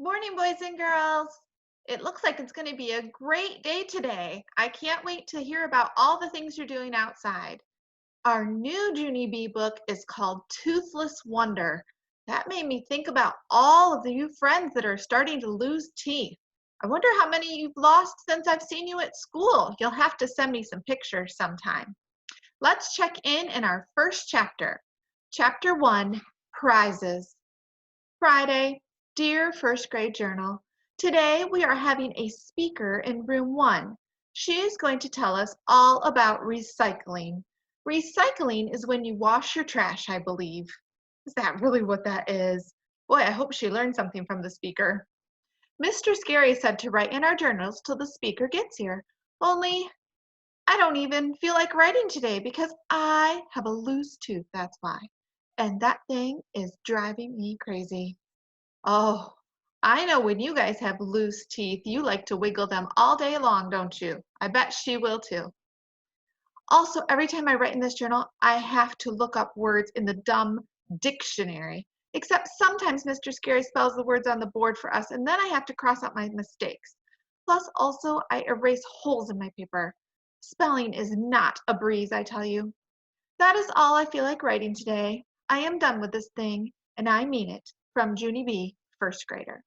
Morning, boys and girls. It looks like it's going to be a great day today. I can't wait to hear about all the things you're doing outside. Our new Junie B book is called Toothless Wonder. That made me think about all of the new friends that are starting to lose teeth. I wonder how many you've lost since I've seen you at school. You'll have to send me some pictures sometime. Let's check in our first chapter. Chapter 1, Prizes. Friday, dear first grade journal, today we are having a speaker in room 1. She is going to tell us all about recycling. Recycling is when you wash your trash, I believe. Is that really what that is? Boy, I hope she learned something from the speaker. Mr. Scary said to write in our journals till the speaker gets here. Only I don't even feel like writing today because I have a loose tooth, that's why. And that thing is driving me crazy. Oh, I know when you guys have loose teeth, you like to wiggle them all day long, don't you? I bet she will too. Also, every time I write in this journal, I have to look up words in the dumb dictionary. Except sometimes Mr. Scary spells the words on the board for us, and then I have to cross out my mistakes. Plus, also, I erase holes in my paper. Spelling is not a breeze, I tell you. That is all I feel like writing today. I am done with this thing, and I mean it. From Junie B, first grader.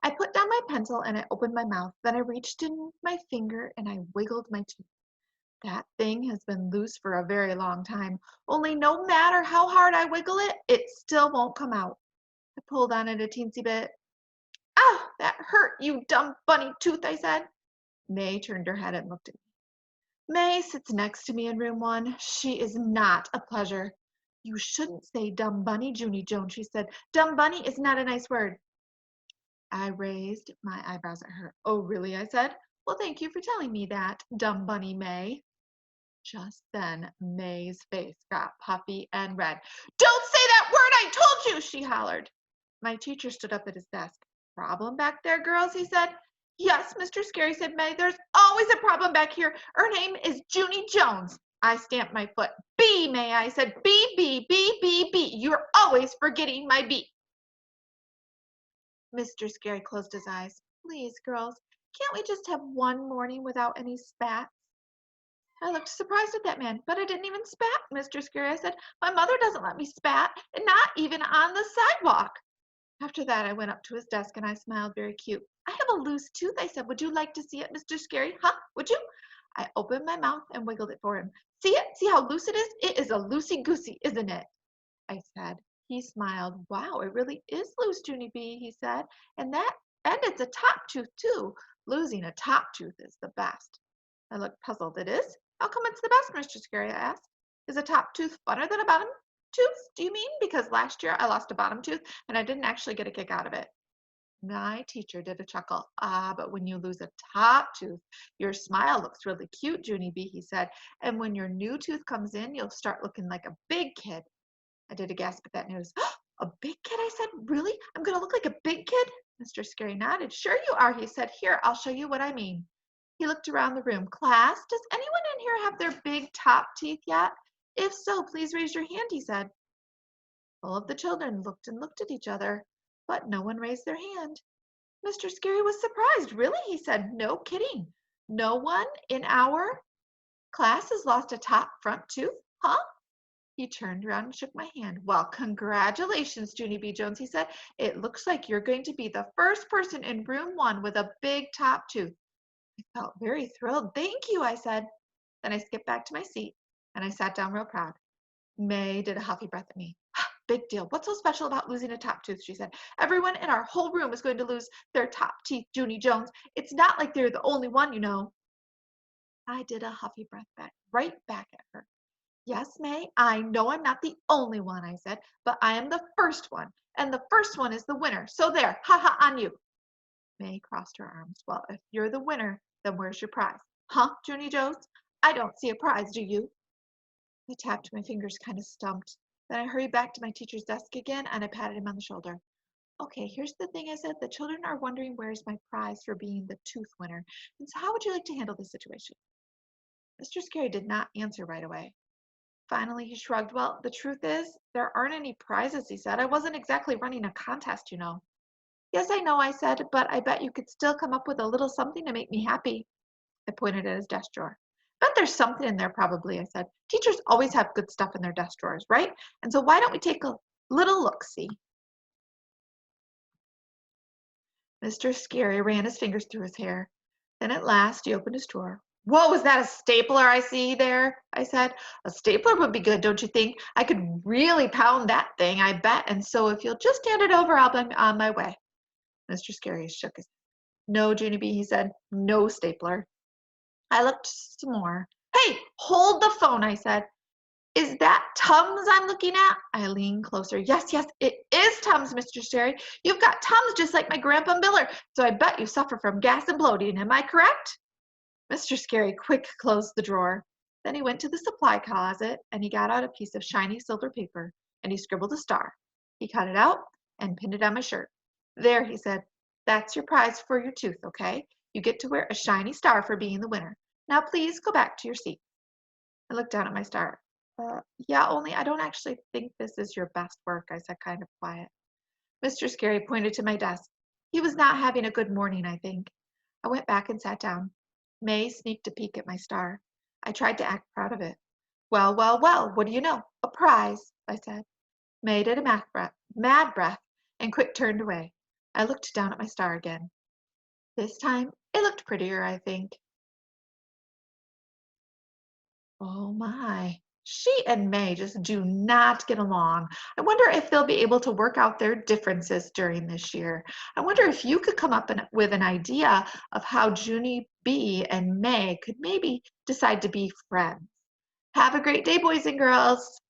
I put down my pencil and I opened my mouth. Then I reached in my finger and I wiggled my tooth. That thing has been loose for a very long time. Only no matter how hard I wiggle it, it still won't come out. I pulled on it a teensy bit. "Ah, that hurt, you dumb bunny tooth," I said. May turned her head and looked at me. May sits next to me in room 1. She is not a pleasure. "You shouldn't say dumb bunny, Junie Jones," she said. "Dumb bunny is not a nice word." I raised my eyebrows at her. "Oh, really?" I said. "Well, thank you for telling me that, dumb bunny May." Just then, May's face got puffy and red. "Don't say that word, I told you!" she hollered. My teacher stood up at his desk. "Problem back there, girls?" he said. "Yes, Mr. Scary," said May. "There's always a problem back here. Her name is Junie Jones." I stamped my foot. "B, May," I said. "B, B, B, B, B. You're always forgetting my B." Mr. Scary closed his eyes. "Please, girls, can't we just have one morning without any spats?" I looked surprised at that man. "But I didn't even spat, Mr. Scary," I said. "My mother doesn't let me spat, and not even on the sidewalk." After that, I went up to his desk and I smiled very cute. "I have a loose tooth," I said. "Would you like to see it, Mr. Scary? Huh? Would you?" I opened my mouth and wiggled it for him. "See it? See how loose it is? It is a loosey-goosey, isn't it?" I said. He smiled. "Wow, it really is loose, Junie B," he said. And it's a top tooth too. Losing a top tooth is the best." I looked puzzled. "It is? How come it's the best, Mr. Scary?" I asked. "Is a top tooth funner than a bottom tooth, do you mean? Because last year I lost a bottom tooth and I didn't actually get a kick out of it." My teacher did a chuckle. "Ah, but when you lose a top tooth, your smile looks really cute, Junie B," he said. "And when your new tooth comes in, you'll start looking like a big kid." I did a gasp at that news. "A big kid?" I said. "Really? I'm going to look like a big kid?" Mr. Scary nodded. "Sure you are," he said. "Here, I'll show you what I mean." He looked around the room. "Class, does anyone in here have their big top teeth yet? If so, please raise your hand," he said. All of the children looked and looked at each other, but no one raised their hand. Mr. Scary was surprised. "Really?" he said. "No kidding. No one in our class has lost a top front tooth, huh?" He turned around and shook my hand. "Well, congratulations, Junie B. Jones," he said. "It looks like you're going to be the first person in room 1 with a big top tooth." I felt very thrilled. "Thank you," I said. Then I skipped back to my seat and I sat down real proud. May did a huffy breath at me. "Big deal. What's so special about losing a top tooth?" she said. "Everyone in our whole room is going to lose their top teeth, Junie Jones. It's not like they're the only one, you know." I did a huffy breath back, right back at her. "Yes, May, I know I'm not the only one," I said, "but I am the first one, and the first one is the winner. So there, ha ha on you." May crossed her arms. "Well, if you're the winner, then where's your prize?" "Huh, Junie Jones? I don't see a prize, do you?" I tapped my fingers, kind of stumped. Then I hurried back to my teacher's desk again, and I patted him on the shoulder. "Okay, here's the thing," I said. "The children are wondering where's my prize for being the tooth winner. And so how would you like to handle this situation?" Mr. Scary did not answer right away. Finally, he shrugged. "Well, the truth is, there aren't any prizes," he said. "I wasn't exactly running a contest, you know." Yes, I know, I said, but I bet you could still come up with a little something to make me happy. I pointed at his desk drawer. Bet there's something in there probably, I said. Teachers always have good stuff in their desk drawers, right? And so why don't we take a little look-see? Mr. Scary ran his fingers through his hair. Then at last he opened his drawer. Whoa, is that a stapler I see there? I said. A stapler would be good, don't you think? I could really pound that thing, I bet. And so if you'll just hand it over, I'll be on my way. Mr. Scary shook his head. No, Junie B, he said. No stapler. I looked some more. Hey, hold the phone, I said. Is that Tums I'm looking at? I leaned closer. Yes, yes, it is Tums, Mr. Scary. You've got Tums just like my grandpa Miller, so I bet you suffer from gas and bloating. Am I correct? Mr. Scary quick closed the drawer. Then he went to the supply closet and he got out a piece of shiny silver paper and he scribbled a star. He cut it out and pinned it on my shirt. There, he said, that's your prize for your tooth, okay? You get to wear a shiny star for being the winner. Now please go back to your seat. I looked down at my star. Yeah, only I don't actually think this is your best work, I said kind of quiet. Mr. Scary pointed to my desk. He was not having a good morning, I think. I went back and sat down. May sneaked a peek at my star. I tried to act proud of it. Well, well, well, what do you know? A prize, I said. May did a mad breath, and quick turned away. I looked down at my star again. This time, it looked prettier, I think. Oh my. She and May just do not get along. I wonder if they'll be able to work out their differences during this year. I wonder if you could come up with an idea of how Junie B and May could maybe decide to be friends. Have a great day, boys and girls.